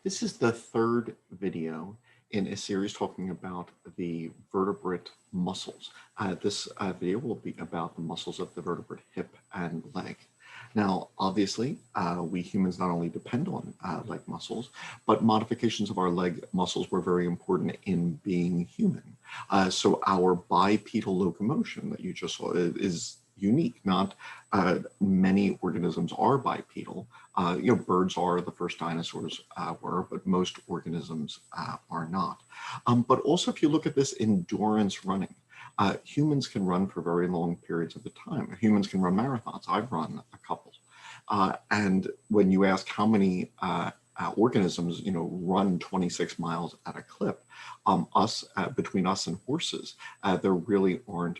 This is the third video in a series talking about the vertebrate muscles. This video will be about the muscles of the vertebrate hip and leg. Now, obviously, we humans not only depend on leg muscles, but modifications of our leg muscles were very important in being human. So our bipedal locomotion that you just saw is unique. Not many organisms are bipedal. Birds are, the first dinosaurs were, but most organisms are not. But also, if you look at this endurance running, humans can run for very long periods of the time. Humans can run marathons. I've run a couple. And when you ask how many organisms, run 26 miles at a clip, between us and horses, there really aren't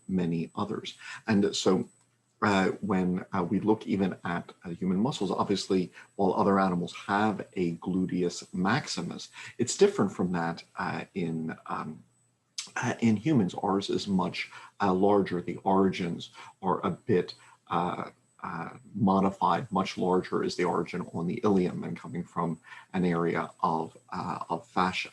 many others. And so when we look even at human muscles, obviously, while other animals have a Gluteus Maximus, it's different from that in humans. Ours is much larger. The origins are a bit modified. Much larger is the origin on the ilium and coming from an area of fascia.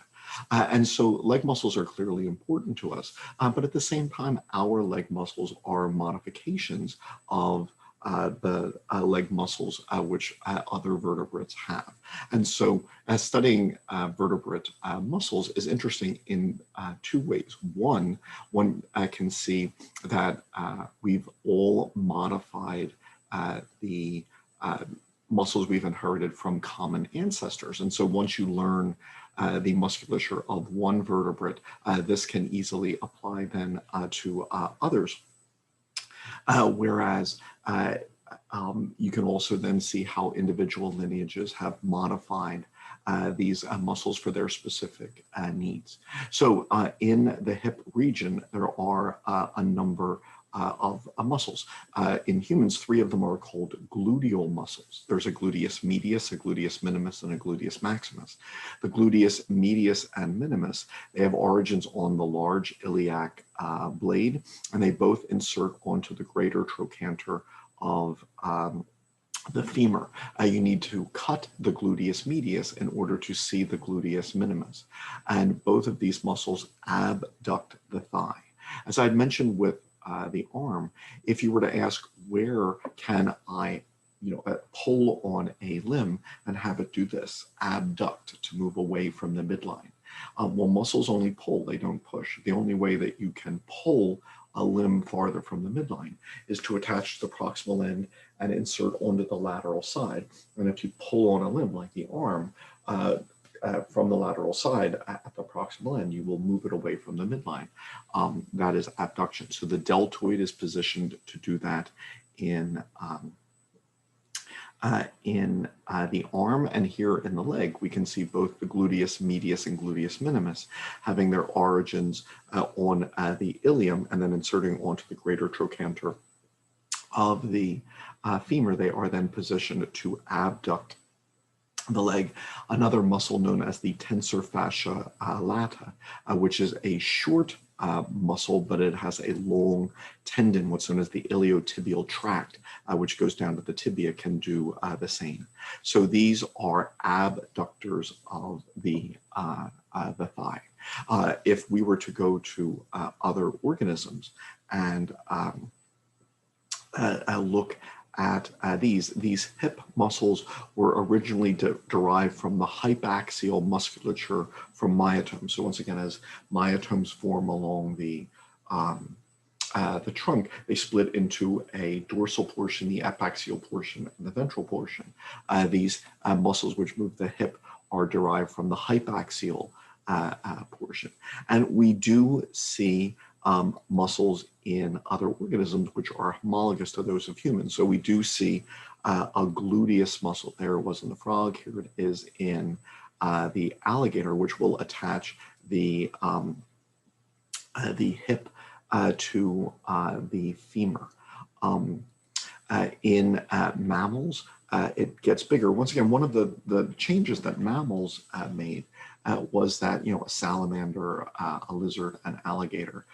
And so leg muscles are clearly important to us, but at the same time, our leg muscles are modifications of the leg muscles which other vertebrates have. And so studying vertebrate muscles is interesting in two ways. One can see that we've all modified the muscles we've inherited from common ancestors. And so once you learn the musculature of one vertebrate, this can easily apply then to others. Whereas you can also then see how individual lineages have modified these muscles for their specific needs. So in the hip region, there are a number of muscles. In humans, 3 of them are called gluteal muscles. There's a Gluteus Medius, a Gluteus Minimus, and a Gluteus Maximus. The Gluteus Medius and Minimus, they have origins on the large iliac blade, and they both insert onto the greater trochanter of the femur. You need to cut the Gluteus Medius in order to see the Gluteus Minimus. And both of these muscles abduct the thigh. As I'd mentioned with the arm, if you were to ask, where can I pull on a limb and have it do this, abduct, to move away from the midline? Well, muscles only pull, they don't push. The only way that you can pull a limb farther from the midline is to attach the proximal end and insert onto the lateral side. And if you pull on a limb like the arm, from the lateral side at the proximal end, you will move it away from the midline. That is abduction. So the deltoid is positioned to do that in the arm, and here in the leg, we can see both the Gluteus Medius and Gluteus Minimus having their origins on the ilium and then inserting onto the greater trochanter of the femur. They are then positioned to abduct the leg. Another muscle known as the tensor fascia lata, which is a short muscle, but it has a long tendon, what's known as the iliotibial tract, which goes down to the tibia, can do the same. So these are abductors of the thigh. If we were to go to other organisms and look at these hip muscles were originally derived from the hypaxial musculature from myotomes. So once again, as myotomes form along the trunk, they split into a dorsal portion, the epaxial portion, and the ventral portion. These muscles which move the hip are derived from the hypaxial portion. And we do see muscles in other organisms which are homologous to those of humans. So we do see a gluteus muscle. There it was in the frog. Here it is in the alligator, which will attach the hip to the femur. In mammals, it gets bigger. Once again, one of the changes that mammals made was that, a salamander, a lizard, an alligator,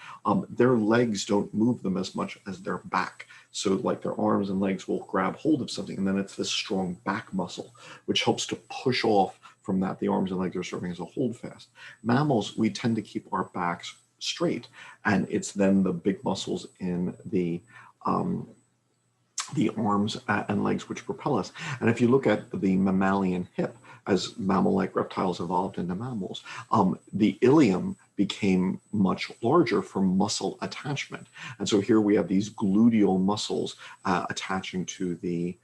their legs don't move them as much as their back. So like their arms and legs will grab hold of something, and then it's this strong back muscle, which helps to push off from that. The arms and legs are serving as a holdfast. Mammals, we tend to keep our backs straight, and it's then the big muscles in the arms and legs which propel us. And if you look at the mammalian hip, as mammal-like reptiles evolved into mammals, the ilium became much larger for muscle attachment. And so here we have these gluteal muscles attaching to the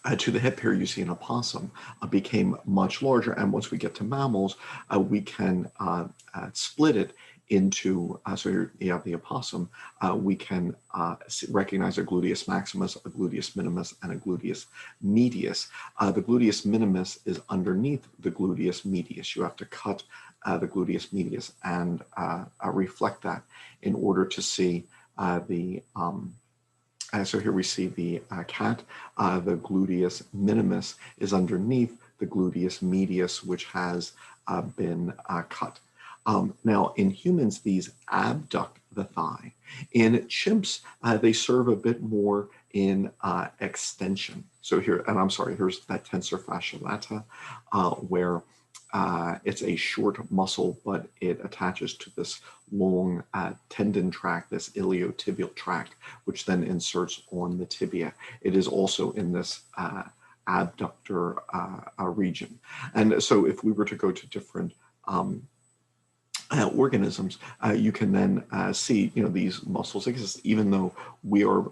hip. Here you see an opossum became much larger. And once we get to mammals, we can split it into, so here you have the opossum, we can recognize a Gluteus Maximus, a Gluteus Minimus, and a Gluteus Medius. The Gluteus Minimus is underneath the Gluteus Medius. You have to cut the Gluteus Medius and reflect that in order to see so here we see the cat. The Gluteus Minimus is underneath the Gluteus Medius, which has been cut. Now, in humans, these abduct the thigh. In chimps, they serve a bit more in extension. So here, and I'm sorry, here's that tensor fascia lata, where it's a short muscle, but it attaches to this long tendon tract, this iliotibial tract, which then inserts on the tibia. It is also in this abductor region. And so if we were to go to different organisms, you can then see, these muscles exist, even though we are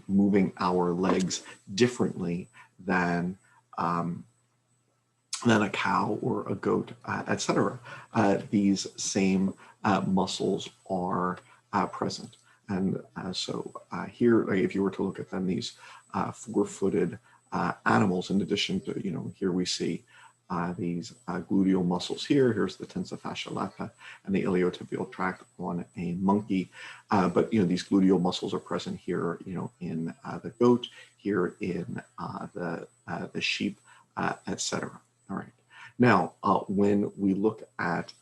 moving our legs differently than a cow or a goat, etc. These same muscles are present. And so here, if you were to look at then these four-footed animals, in addition to, here we see these gluteal muscles here. Here's the tensor fascia lata and the iliotibial tract on a monkey. But these gluteal muscles are present here, in the goat, here in the sheep, etc. All right. Now, when we look at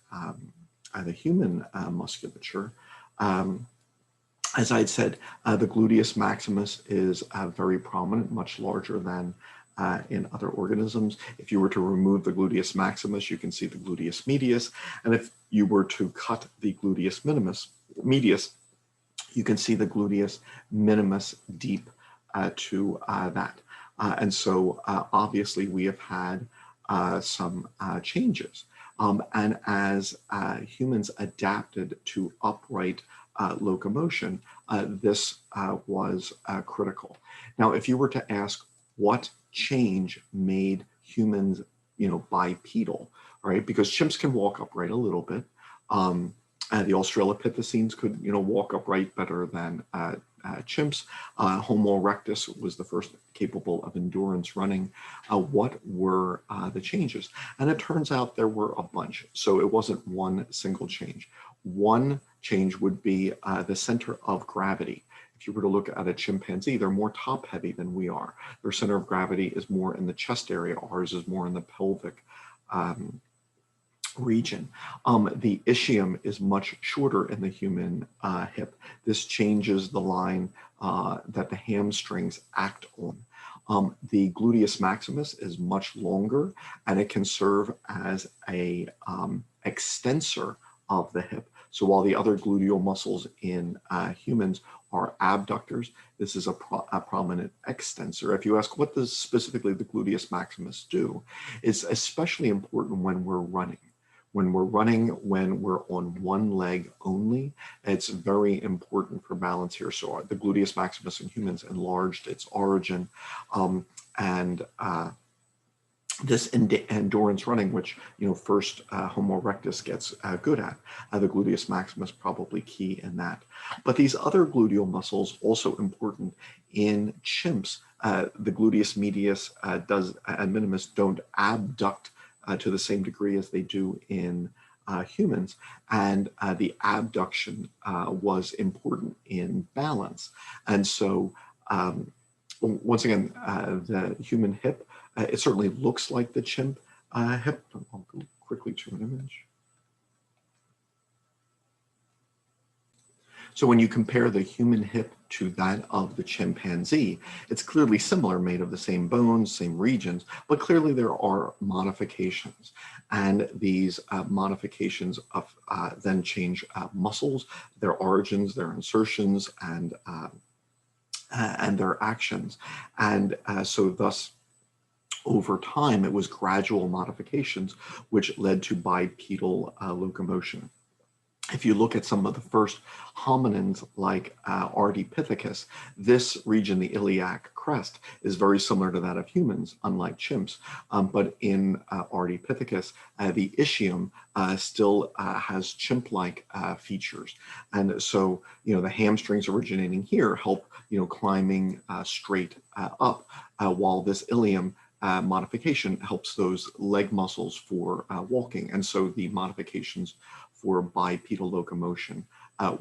the human musculature, as I had said, the Gluteus Maximus is very prominent, much larger than in other organisms. If you were to remove the Gluteus Maximus, you can see the Gluteus Medius. And if you were to cut the Gluteus Medius, you can see the Gluteus Minimus deep to that. And so obviously we have had some changes. And as humans adapted to upright locomotion, this was critical. Now, if you were to ask what change made humans, bipedal, right? Because chimps can walk upright a little bit. The Australopithecines could, walk upright better than chimps. Homo erectus was the first capable of endurance running. What were the changes? And it turns out there were a bunch. So it wasn't one single change. One change would be the center of gravity. If you were to look at a chimpanzee, they're more top heavy than we are. Their center of gravity is more in the chest area. Ours is more in the pelvic region. The ischium is much shorter in the human hip. This changes the line that the hamstrings act on. The Gluteus Maximus is much longer, and it can serve as a extensor of the hip. So while the other gluteal muscles in humans are abductors, this is a prominent extensor. If you ask what does specifically the Gluteus Maximus do, it's especially important when we're running. When we're on one leg only, it's very important for balance here. So the Gluteus Maximus in humans enlarged its origin, this endurance running, which first Homo erectus gets good at, the Gluteus Maximus probably key in that. But these other gluteal muscles also important in chimps. The Gluteus Medius and Minimus don't abduct to the same degree as they do in humans, and the abduction was important in balance. And so once again, the human hip, it certainly looks like the chimp hip. I'll go quickly to an image. So when you compare the human hip to that of the chimpanzee, it's clearly similar, made of the same bones, same regions, but clearly there are modifications. And these modifications then change muscles, their origins, their insertions, and their actions. And so thus, over time, it was gradual modifications which led to bipedal locomotion. If you look at some of the first hominins like Ardipithecus, this region, the iliac crest, is very similar to that of humans, unlike chimps. But in Ardipithecus, the ischium still has chimp-like features. And so, the hamstrings originating here help, climbing straight up, while this ilium modification helps those leg muscles for walking. And so the modifications for bipedal locomotion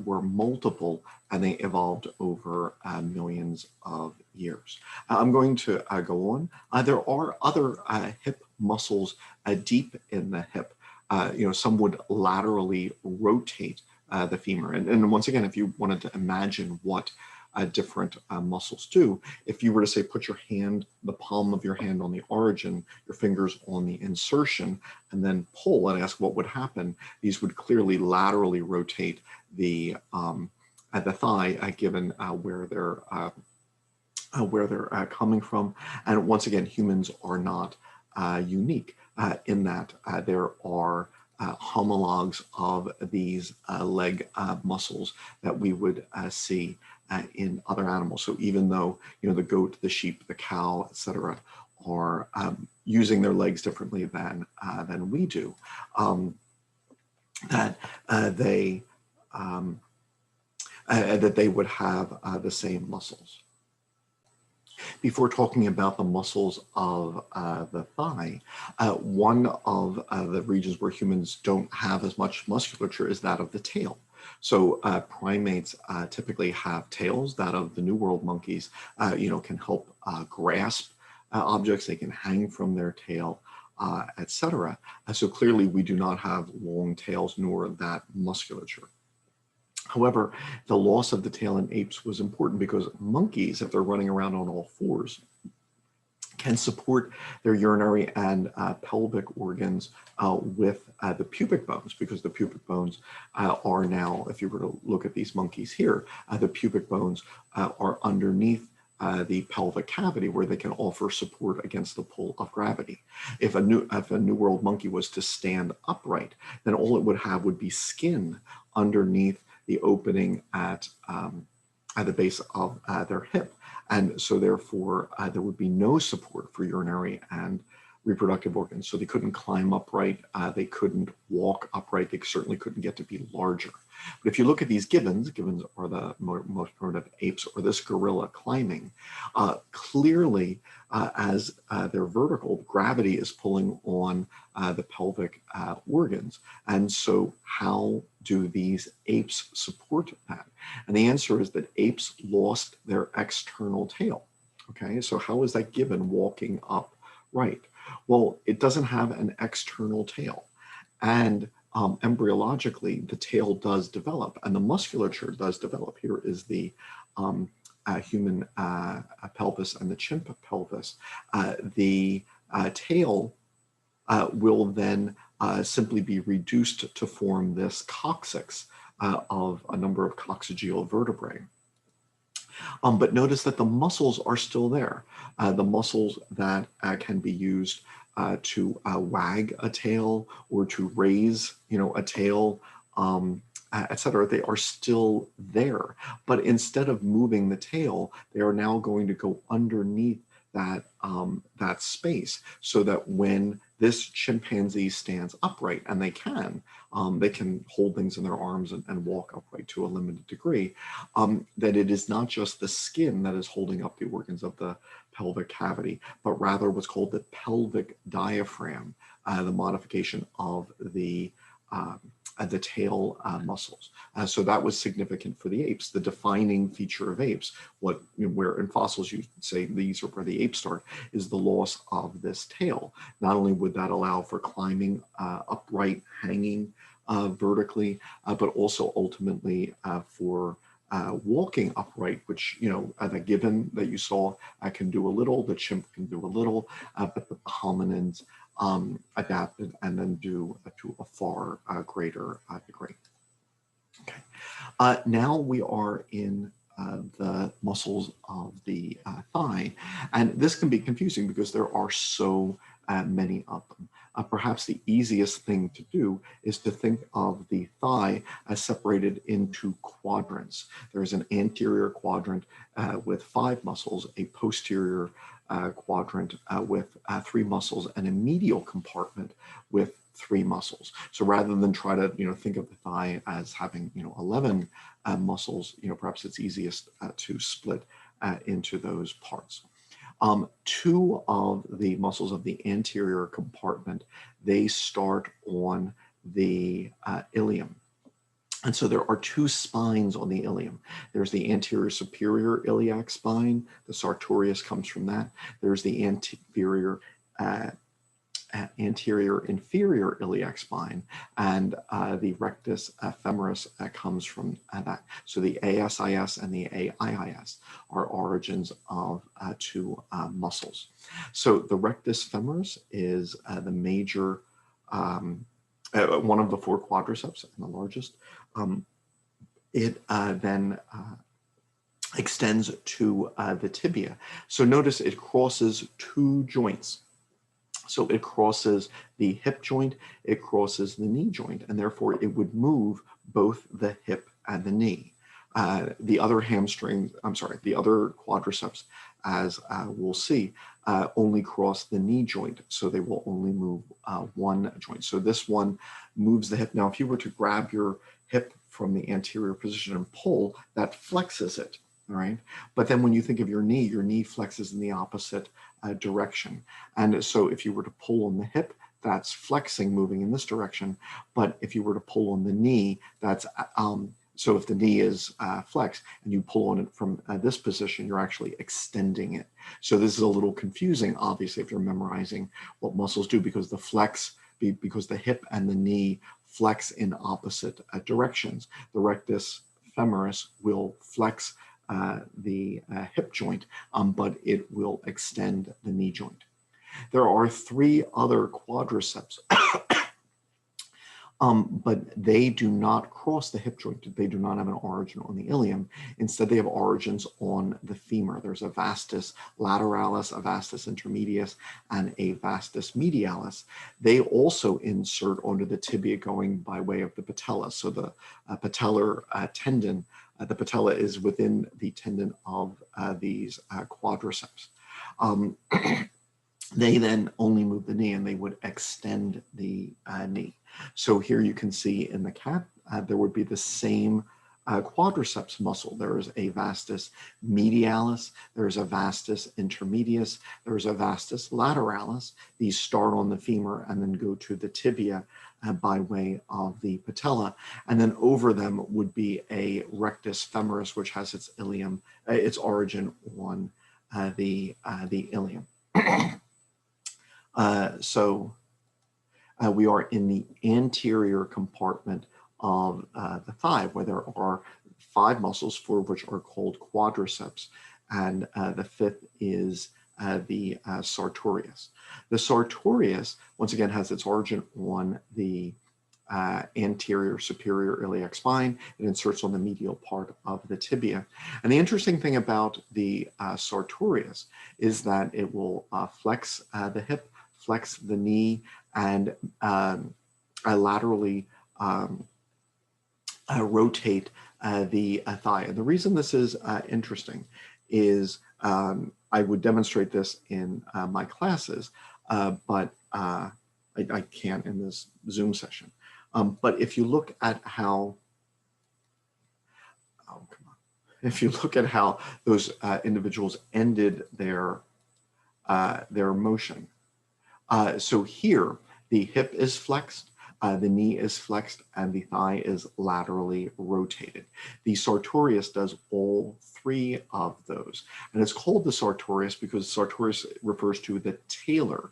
were multiple, and they evolved over millions of years. I'm going to go on. There are other hip muscles deep in the hip. Some would laterally rotate the femur. And once again, if you wanted to imagine what different muscles do. If you were to say, put your hand, the palm of your hand on the origin, your fingers on the insertion, and then pull and ask what would happen, these would clearly laterally rotate the thigh, given where they're coming from. And once again, humans are not unique in that there are homologs of these leg muscles that we would see in other animals. So even though the goat, the sheep, the cow, etc., are using their legs differently than we do, that they would have the same muscles. Before talking about the muscles of the thigh, one of the regions where humans don't have as much musculature is that of the tail. So primates typically have tails. That of the New World monkeys, can help grasp objects. They can hang from their tail, etc. So clearly we do not have long tails nor that musculature. However, the loss of the tail in apes was important because monkeys, if they're running around on all fours, can support their urinary and pelvic organs with the pubic bones, because the pubic bones are now, if you were to look at these monkeys here, the pubic bones are underneath the pelvic cavity, where they can offer support against the pull of gravity. If a New World monkey was to stand upright, then all it would have would be skin underneath the opening at the base of their hip. And so therefore, there would be no support for urinary and reproductive organs. So they couldn't climb upright, they couldn't walk upright, they certainly couldn't get to be larger. But if you look at these gibbons are the most primitive apes, or this gorilla climbing, clearly as they're vertical, gravity is pulling on the pelvic organs. And so how do these apes support that? And the answer is that apes lost their external tail. Okay, so how is that gibbon walking upright? Well, it doesn't have an external tail. And embryologically, the tail does develop and the musculature does develop. Here is the human pelvis and the chimp pelvis. The tail will then simply be reduced to form this coccyx of a number of coccygeal vertebrae. But notice that the muscles are still there. The muscles that can be used to wag a tail or to raise, a tail, etc. They are still there. But instead of moving the tail, they are now going to go underneath that space, so that when this chimpanzee stands upright, and they can hold things in their arms and walk upright to a limited degree, that it is not just the skin that is holding up the organs of the pelvic cavity, but rather what's called the pelvic diaphragm, the modification of the tail muscles. So that was significant for the apes. The defining feature of apes, where in fossils you say these are where the apes start, is the loss of this tail. Not only would that allow for climbing upright, hanging vertically, but also ultimately for walking upright, which, the gibbon that you saw can do a little, the chimp can do a little, but the hominins adapted and then do to a far greater degree. Okay. Now we are in the muscles of the thigh, and this can be confusing because there are so many of them. Perhaps the easiest thing to do is to think of the thigh as separated into quadrants. There's an anterior quadrant with 5 muscles, a posterior quadrant with 3 muscles, and a medial compartment with 3 muscles. So rather than try to think of the thigh as having 11 muscles, perhaps it's easiest to split into those parts. 2 of the muscles of the anterior compartment, they start on the ilium. And so there are 2 spines on the ilium. There's the anterior superior iliac spine. The Sartorius comes from that. There's the anterior inferior iliac spine, and the rectus femoris comes from that. So the ASIS and the AIIS are origins of 2 muscles. So the rectus femoris is the major, one of the 4 quadriceps and the largest. It then extends to the tibia. So notice it crosses 2 joints. So it crosses the hip joint, it crosses the knee joint, and therefore it would move both the hip and the knee. The other the other quadriceps, as we'll see, only cross the knee joint, so they will only move 1 joint. So this one moves the hip. Now, if you were to grab your hip from the anterior position and pull, that flexes it. All right. But then when you think of your knee flexes in the opposite direction. And so if you were to pull on the hip, that's flexing, moving in this direction. But if you were to pull on the knee, that's, so if the knee is flexed and you pull on it from this position, you're actually extending it. So this is a little confusing, obviously, if you're memorizing what muscles do, because because the hip and the knee flex in opposite directions. The rectus femoris will flex the hip joint, but it will extend the knee joint. There are 3 other quadriceps, but they do not cross the hip joint. They do not have an origin on the ilium. Instead, they have origins on the femur. There's a vastus lateralis, a vastus intermedius, and a vastus medialis. They also insert onto the tibia going by way of the patella. So the patellar tendon, the patella is within the tendon of these quadriceps. They then only move the knee, and they would extend the knee. So here you can see in the cat, there would be the same quadriceps muscle. There is a vastus medialis, there's a vastus intermedius, there's a vastus lateralis. These start on the femur and then go to the tibia by way of the patella. And then over them would be a rectus femoris, which has its ilium, its origin on the ilium. We are in the anterior compartment of the thigh, where there are 5 muscles, 4 of which are called quadriceps, and the 5th is the Sartorius. The Sartorius, once again, has its origin on the anterior superior iliac spine. It inserts on the medial part of the tibia. And the interesting thing about the Sartorius is that it will flex the hip, flex the knee, and laterally rotate the thigh. And the reason this is interesting is I would demonstrate this in my classes, but I can't in this Zoom session. But if you look at how, if you look at how those individuals ended their motion. So here, the hip is flexed, the knee is flexed, and the thigh is laterally rotated. The Sartorius does all 3 of those. And it's called the Sartorius because Sartorius refers to the talar.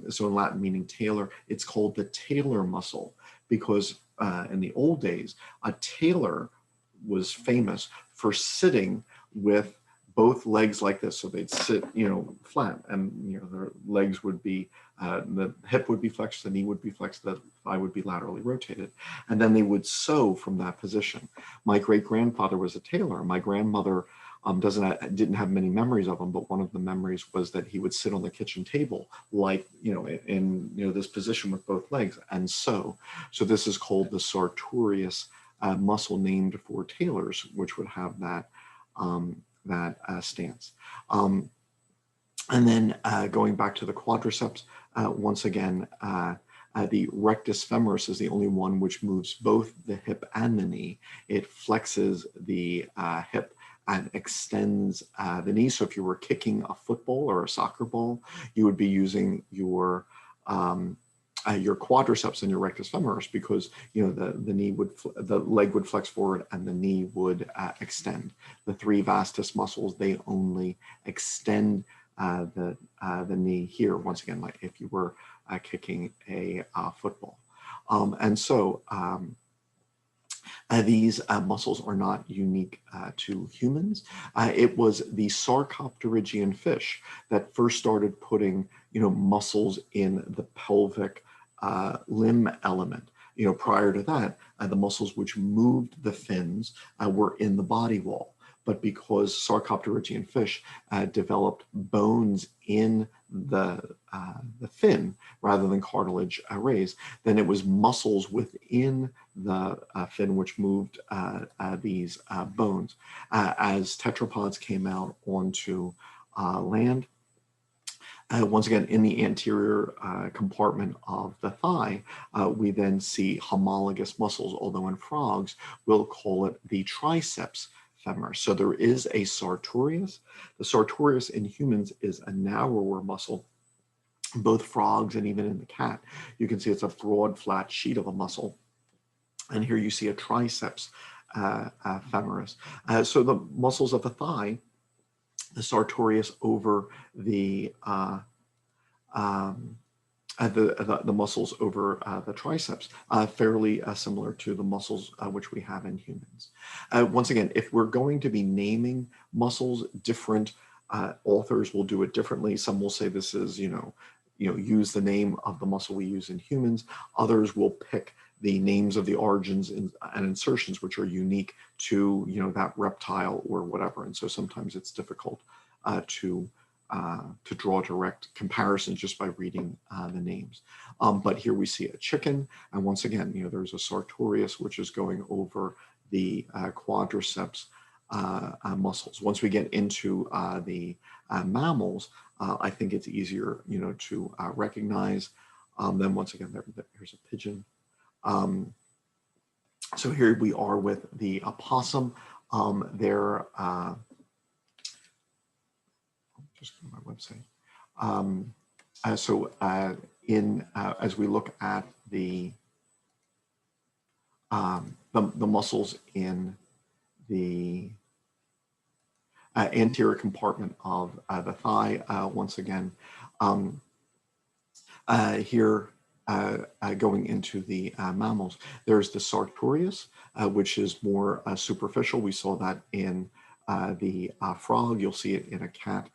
So in Latin meaning talar, it's called the talar muscle because in the old days, a talar was famous for sitting with both legs like this. So they'd sit, flat, and their legs would be, the hip would be flexed, the knee would be flexed, the thigh would be laterally rotated, and then they would sew from that position. My great-grandfather was a tailor. My grandmother didn't have many memories of him, but one of the memories was that he would sit on the kitchen table, like, in this position with both legs and sew. So this is called the Sartorius muscle, named for tailors, which would have that stance. And then going back to the quadriceps, once again, the rectus femoris is the only one which moves both the hip and the knee. It flexes the hip and extends the knee. So if you were kicking a football or a soccer ball, you would be using your quadriceps and your rectus femoris, because the leg would flex forward and the knee would extend. The three vastus muscles, they only extend the knee here. Once again, like if you were kicking a football, and so these muscles are not unique to humans. It was the Sarcopterygian fish that first started putting, muscles in the pelvic limb element. Prior to that, the muscles which moved the fins were in the body wall. But because Sarcopterygian fish developed bones in the fin rather than cartilage raised, then it was muscles within the fin which moved these bones. As tetrapods came out onto land, once again, in the anterior compartment of the thigh, we then see homologous muscles, although in frogs, we'll call it the triceps femoris. So there is a sartorius. The sartorius in humans is a narrower muscle. Both frogs and even in the cat, you can see it's a broad, flat sheet of a muscle. And here you see a triceps femoris. So the muscles of the thigh, the sartorius over the muscles over the triceps, fairly similar to the muscles which we have in humans. Once again, if we're going to be naming muscles, different authors will do it differently. Some will say this is, use the name of the muscle we use in humans. Others will pick the names of the origins and insertions which are unique to, that reptile or whatever. And so sometimes it's difficult to draw direct comparisons just by reading the names. But here we see a chicken. And once again, there's a sartorius, which is going over the quadriceps muscles. Once we get into the mammals, I think it's easier, to recognize. Then once again, there's a pigeon. So here we are with the opossum. They're just go to my website. As we look at the muscles in the anterior compartment of the thigh, once again, here going into the mammals, there's the sartorius, which is more superficial. We saw that in the frog. You'll see it in a cat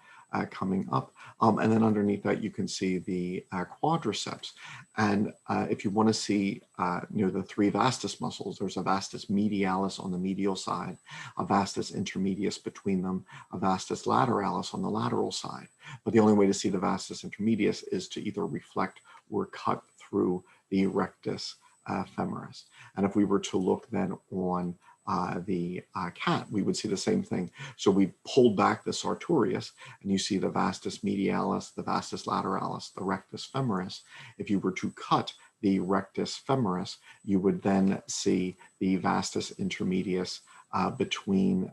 coming up. And then underneath that, you can see the quadriceps. And if you want to see, the three vastus muscles, there's a vastus medialis on the medial side, a vastus intermedius between them, a vastus lateralis on the lateral side. But the only way to see the vastus intermedius is to either reflect or cut through the rectus femoris. And if we were to look then on the cat, we would see the same thing. So we pulled back the sartorius, and you see the vastus medialis, the vastus lateralis, the rectus femoris. If you were to cut the rectus femoris, you would then see the vastus intermedius between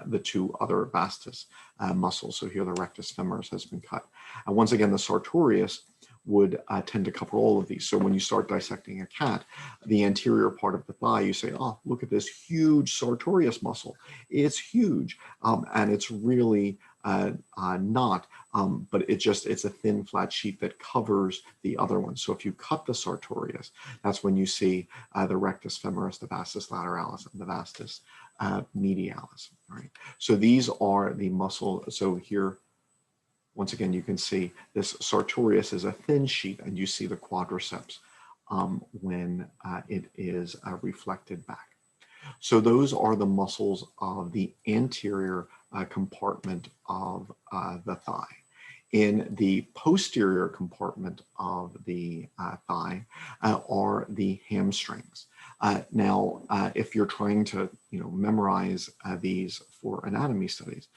the two other vastus muscles. So here the rectus femoris has been cut. And once again, the sartorius would tend to cover all of these. So when you start dissecting a cat, the anterior part of the thigh, you say, oh, look at this huge sartorius muscle. It's huge, and it's really not, but it's a thin flat sheet that covers the other one. So if you cut the sartorius, that's when you see the rectus femoris, the vastus lateralis, and the vastus medialis. Right. So these are the muscle. So here, once again, you can see this sartorius is a thin sheet, and you see the quadriceps when it is reflected back. So those are the muscles of the anterior compartment of the thigh. In the posterior compartment of the thigh are the hamstrings. Now, if you're trying to, memorize these for anatomy studies,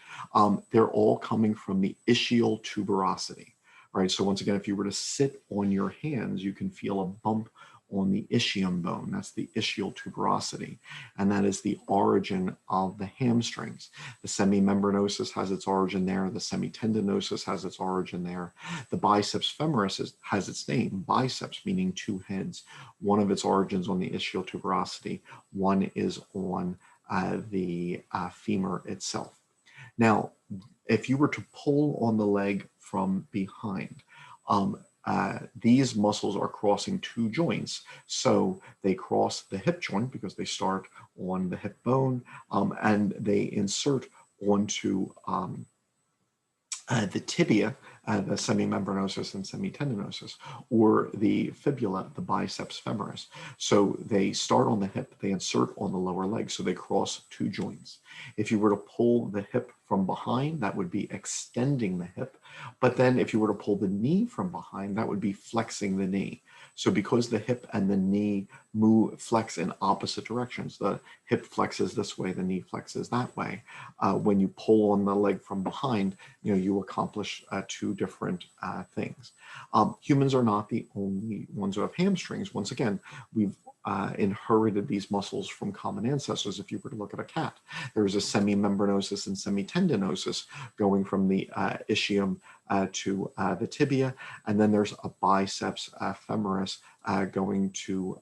they're all coming from the ischial tuberosity. All right, so once again, if you were to sit on your hands, you can feel a bump on the ischium bone. That's the ischial tuberosity, and that is the origin of the hamstrings. The semimembranosus has its origin there. The semitendinosus has its origin there. The biceps femoris has its name, biceps, meaning two heads. One of its origins on the ischial tuberosity, one is on the femur itself. Now, if you were to pull on the leg from behind, these muscles are crossing two joints. So they cross the hip joint because they start on the hip bone, and they insert onto the tibia, the semimembranosus and semitendinosus, or the fibula, the biceps femoris. So they start on the hip, they insert on the lower leg, so they cross two joints. If you were to pull the hip from behind, that would be extending the hip. But then if you were to pull the knee from behind, that would be flexing the knee. So because the hip and the knee flex in opposite directions, the hip flexes this way, the knee flexes that way. When you pull on the leg from behind, you accomplish two different things. Humans are not the only ones who have hamstrings. Once again, we've inherited these muscles from common ancestors. If you were to look at a cat, there's a semimembranosus and semitendinosus going from the ischium to the tibia, and then there's a biceps femoris going to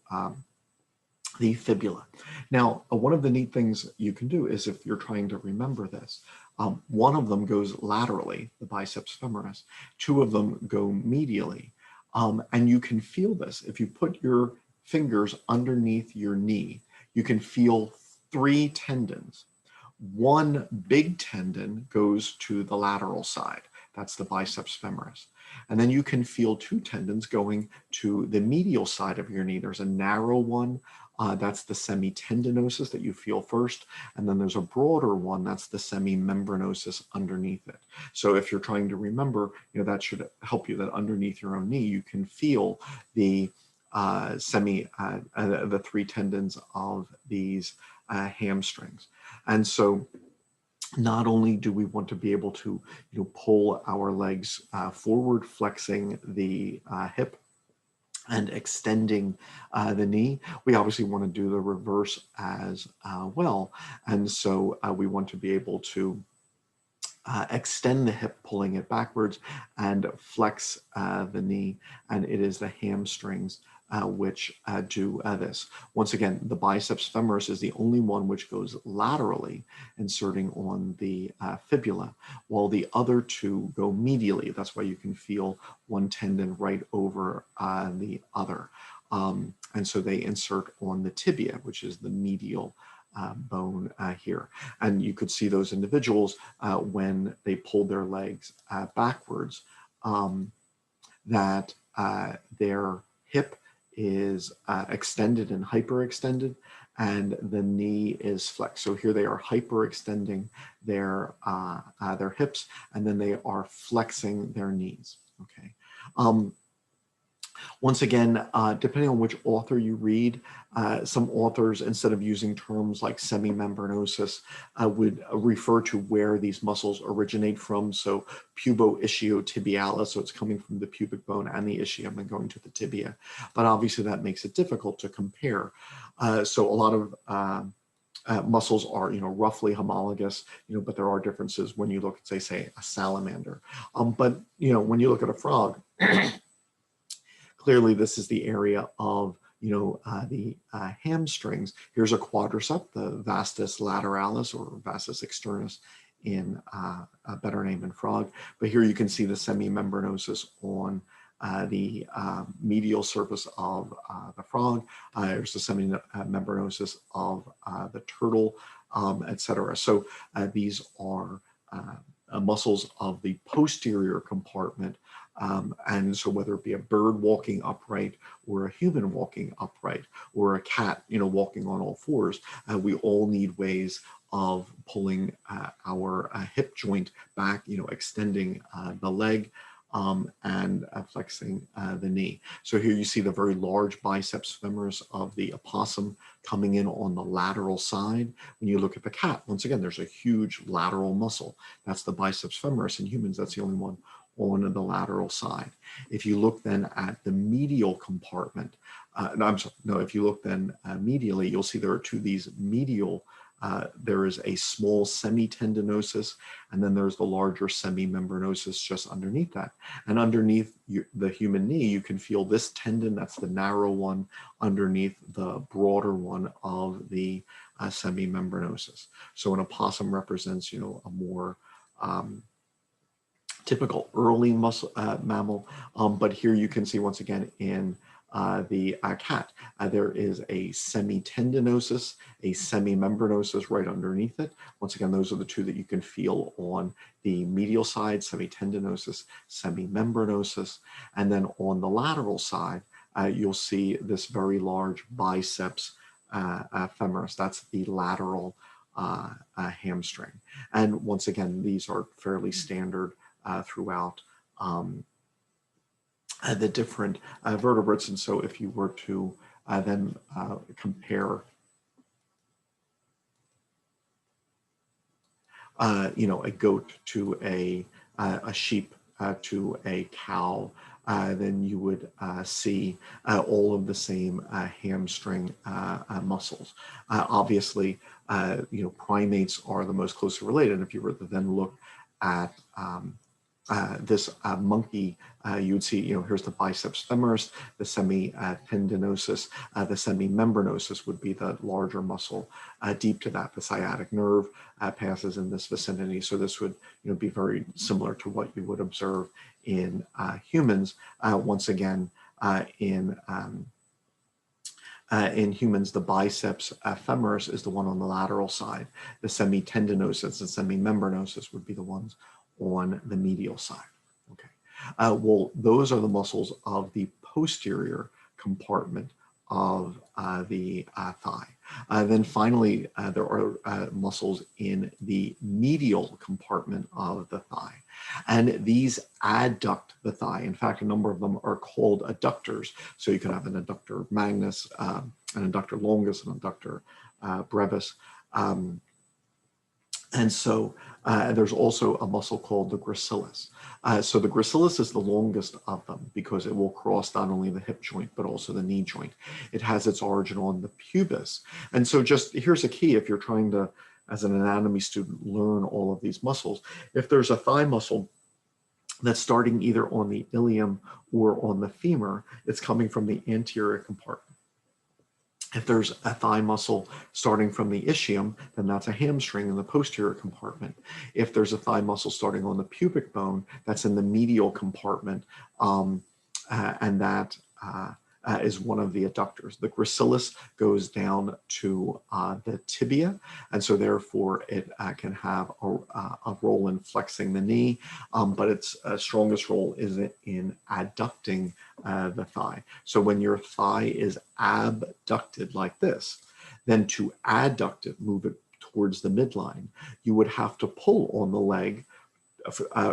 the fibula. Now, one of the neat things you can do is, if you're trying to remember this, one of them goes laterally, the biceps femoris, two of them go medially, and you can feel this. If you put your fingers underneath your knee, you can feel three tendons. One big tendon goes to the lateral side. That's the biceps femoris. And then you can feel two tendons going to the medial side of your knee. There's a narrow one, that's the semitendinosus that you feel first. And then there's a broader one, that's the semimembranosus underneath it. So if you're trying to remember, that should help you, that underneath your own knee, you can feel the the three tendons of these hamstrings. And so not only do we want to be able to pull our legs forward, flexing the hip and extending the knee, we obviously want to do the reverse as well. And so we want to be able to extend the hip, pulling it backwards, and flex the knee, and it is the hamstrings which do this. Once again, the biceps femoris is the only one which goes laterally, inserting on the fibula, while the other two go medially. That's why you can feel one tendon right over the other. And so they insert on the tibia, which is the medial bone here. And you could see those individuals when they pulled their legs backwards, that their hip is extended and hyperextended, and the knee is flexed. So here they are hyperextending their hips, and then they are flexing their knees. Okay. Once again, depending on which author you read, some authors, instead of using terms like semimembranosus, would refer to where these muscles originate from. So pubo-ischiotibialis, so it's coming from the pubic bone and the ischium and going to the tibia. But obviously that makes it difficult to compare. So a lot of muscles are, roughly homologous, but there are differences when you look at, say, a salamander. But, when you look at a frog, clearly this is the area of, the hamstrings. Here's a quadricep, the vastus lateralis or vastus externus in a better name in frog. But here you can see the semimembranosus on the medial surface of the frog. There's the semimembranosus of the turtle, etc. So these are muscles of the posterior compartment. And so whether it be a bird walking upright or a human walking upright or a cat, walking on all fours, we all need ways of pulling our hip joint back, extending the leg, and flexing the knee. So here you see the very large biceps femoris of the opossum coming in on the lateral side. When you look at the cat, once again, there's a huge lateral muscle. That's the biceps femoris. In humans, that's the only one on the lateral side. If you look then at the medial compartment, if you look then medially, you'll see there are these medial. There is a small semitendinosus, and then there's the larger semimembranosus just underneath that. And underneath the human knee, you can feel this tendon, that's the narrow one, underneath the broader one of the semimembranosus. So an opossum represents, a more typical early mammal, but here you can see once again in the cat, there is a semitendinosus, a semimembranosus right underneath it. Once again, those are the two that you can feel on the medial side, semitendinosus, semimembranosus. And then on the lateral side, you'll see this very large biceps femoris. That's the lateral hamstring. And once again, these are fairly standard throughout the different vertebrates. And so if you were to then compare a goat to a sheep to a cow, then you would see all of the same hamstring muscles. Obviously, primates are the most closely related. And if you were to then look at this monkey, you would see, here's the biceps femoris, the semitendinosus, the semimembranosus would be the larger muscle. Deep to that, the sciatic nerve passes in this vicinity. So this would, be very similar to what you would observe in humans. Once again, in humans, the biceps femoris is the one on the lateral side. The semitendinosus and semimembranosus would be the ones on the medial side. Okay. Well, those are the muscles of the posterior compartment of the thigh. Then finally, there are muscles in the medial compartment of the thigh. And these adduct the thigh. In fact, a number of them are called adductors. So you can have an adductor magnus, an adductor longus, an adductor brevis. And so there's also a muscle called the gracilis. So the gracilis is the longest of them because it will cross not only the hip joint, but also the knee joint. It has its origin on the pubis. And so just here's a key if you're trying to, as an anatomy student, learn all of these muscles. If there's a thigh muscle that's starting either on the ilium or on the femur, it's coming from the anterior compartment. If there's a thigh muscle starting from the ischium, then that's a hamstring in the posterior compartment. If there's a thigh muscle starting on the pubic bone, that's in the medial compartment, and that is one of the adductors. The gracilis goes down to the tibia, and so therefore it can have a role in flexing the knee, but its strongest role is in adducting the thigh. So when your thigh is abducted like this, then to adduct it, move it towards the midline, you would have to pull on the leg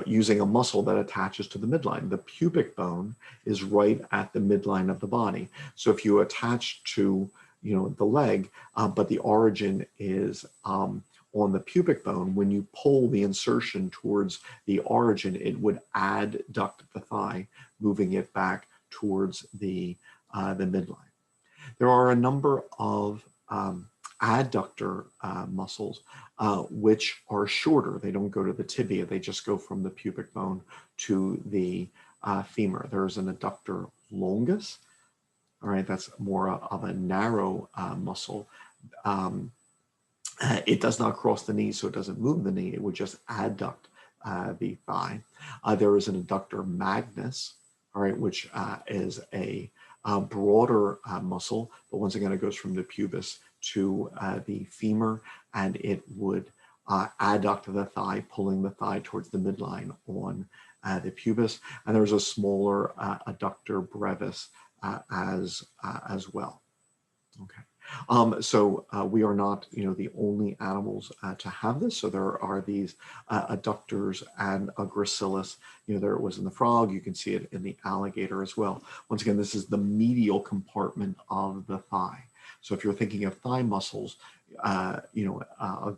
using a muscle that attaches to the midline. The pubic bone is right at the midline of the body. So if you attach to, the leg, but the origin is on the pubic bone, when you pull the insertion towards the origin, it would adduct the thigh, moving it back towards the midline. There are a number of adductor muscles which are shorter. They don't go to the tibia, they just go from the pubic bone to the femur. There's an adductor longus. All right, that's more of a narrow muscle. It does not cross the knee, so it doesn't move the knee. It would just adduct the thigh. There is an adductor magnus, all right, which is a broader muscle, but once again, it goes from the pubis to the femur, and it would adduct the thigh, pulling the thigh towards the midline on the pubis. And there's a smaller adductor brevis as well. Okay. So we are not, the only animals to have this. So there are these adductors and a gracilis. There it was in the frog. You can see it in the alligator as well. Once again, this is the medial compartment of the thigh. So if you're thinking of thigh muscles, a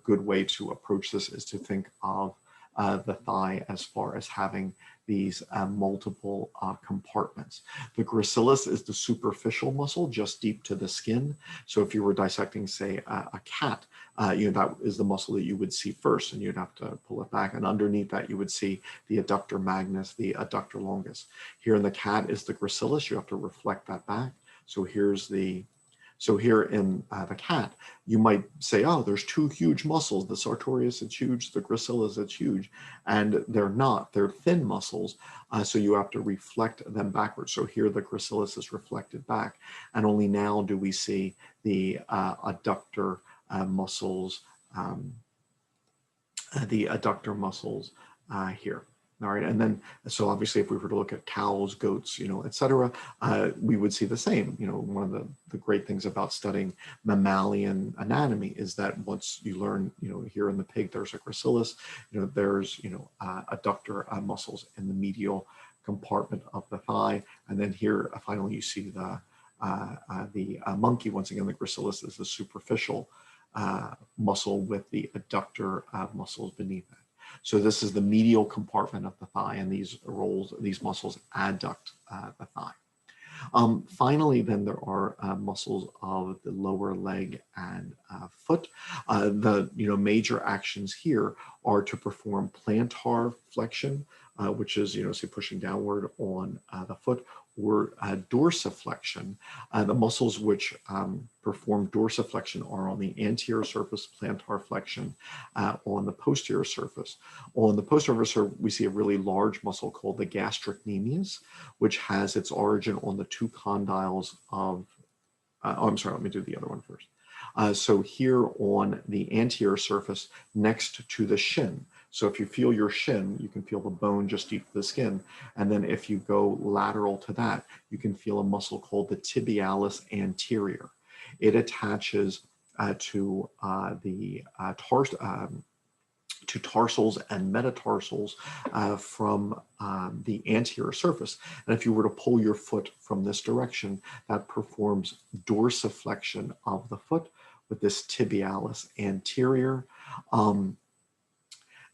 good way to approach this is to think of the thigh as far as having these multiple compartments. The gracilis is the superficial muscle just deep to the skin. So if you were dissecting, say, a cat, that is the muscle that you would see first, and you'd have to pull it back. And underneath that, you would see the adductor magnus, the adductor longus. Here in the cat is the gracilis. You have to reflect that back. So here in the cat, you might say, oh, there's two huge muscles. The Sartorius is huge, the gracilis is huge, and they're not. They're thin muscles, so you have to reflect them backwards. So here the gracilis is reflected back, and only now do we see the adductor muscles, here. All right, and then, so obviously if we were to look at cows, goats, et cetera, we would see the same. One of the great things about studying mammalian anatomy is that once you learn, here in the pig, there's a gracilis, there's, adductor muscles in the medial compartment of the thigh. And then here, finally, you see the monkey. Once again, the gracilis is the superficial muscle with the adductor muscles beneath it. So this is the medial compartment of the thigh, and these muscles adduct the thigh. Finally, then there are muscles of the lower leg and foot. The major actions here are to perform plantar flexion, which is say pushing downward on the foot, or dorsiflexion. The muscles which perform dorsiflexion are on the anterior surface, plantar flexion on the posterior surface. On the posterior surface, we see a really large muscle called the Gastrocnemius, which has its origin on the two condyles of, I'm sorry, let me do the other one first. So here on the anterior surface next to the shin. So if you feel your shin, you can feel the bone just deep to the skin. And then if you go lateral to that, you can feel a muscle called the Tibialis Anterior. It attaches to tarsals and metatarsals from the anterior surface. And if you were to pull your foot from this direction, that performs dorsiflexion of the foot with this tibialis anterior.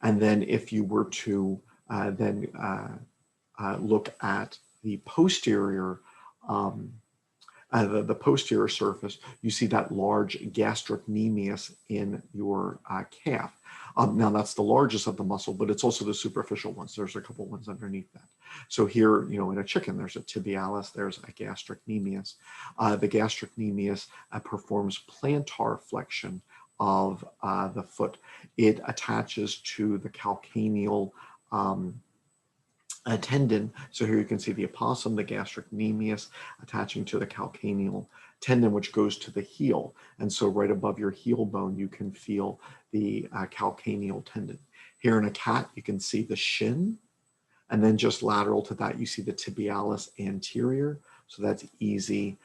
And then if you were to look at the posterior the posterior surface, you see that large gastrocnemius in your calf. Now that's the largest of the muscle, but it's also the superficial ones. There's a couple ones underneath that. So here, in a chicken, there's a tibialis, there's a gastrocnemius. The gastrocnemius performs plantar flexion of the foot. It attaches to the calcaneal tendon. So here you can see the opossum, the gastrocnemius attaching to the calcaneal tendon, which goes to the heel. And so right above your heel bone, you can feel the calcaneal tendon. Here in a cat, you can see the shin. And then just lateral to that, you see the tibialis anterior. So that's easy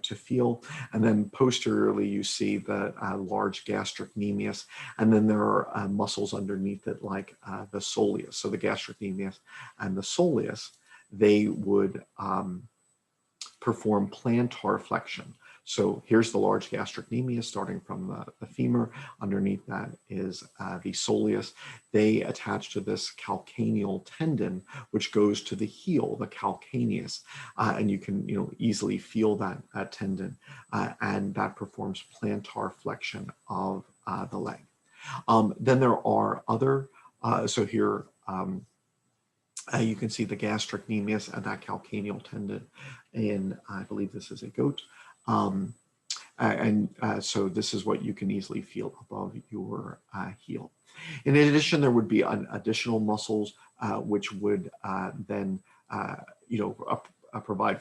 to feel. And then posteriorly, you see the large gastrocnemius. And then there are muscles underneath it like the soleus. So the gastrocnemius and the soleus, they would perform plantar flexion. So here's the large gastrocnemius starting from the femur. Underneath that is the soleus. They attach to this calcaneal tendon, which goes to the heel, the calcaneus. And you can easily feel that tendon. And that performs plantar flexion of the leg. Then there are other, so here, you can see the gastrocnemius and that calcaneal tendon in, I believe this is a goat. So this is what you can easily feel above your heel. In addition, there would be additional muscles which would then, provide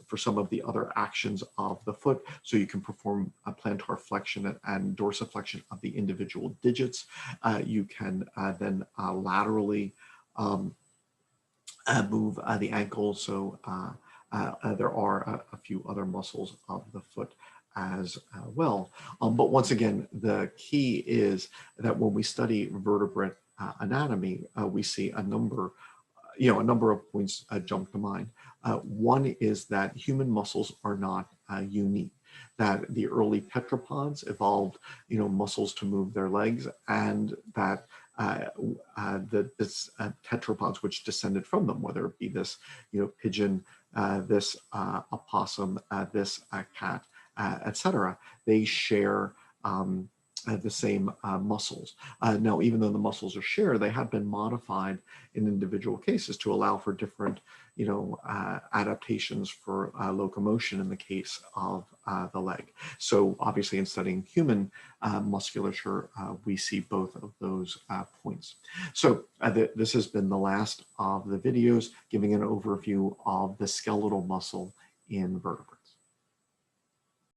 for some of the other actions of the foot. So you can perform a plantar flexion and dorsiflexion of the individual digits. You can then laterally move the ankle. So there are a few other muscles of the foot as well. But once again, the key is that when we study vertebrate anatomy, we see a number of points jump to mind. One is that human muscles are not unique, that the early tetrapods evolved, muscles to move their legs, and that this tetrapods which descended from them, whether it be this, pigeon, this opossum, this cat, etc., they share the same muscles. Now, even though the muscles are shared, they have been modified in individual cases to allow for different, adaptations for locomotion in the case of the leg. So obviously in studying human musculature, we see both of those points. So this has been the last of the videos giving an overview of the skeletal muscle in vertebrates.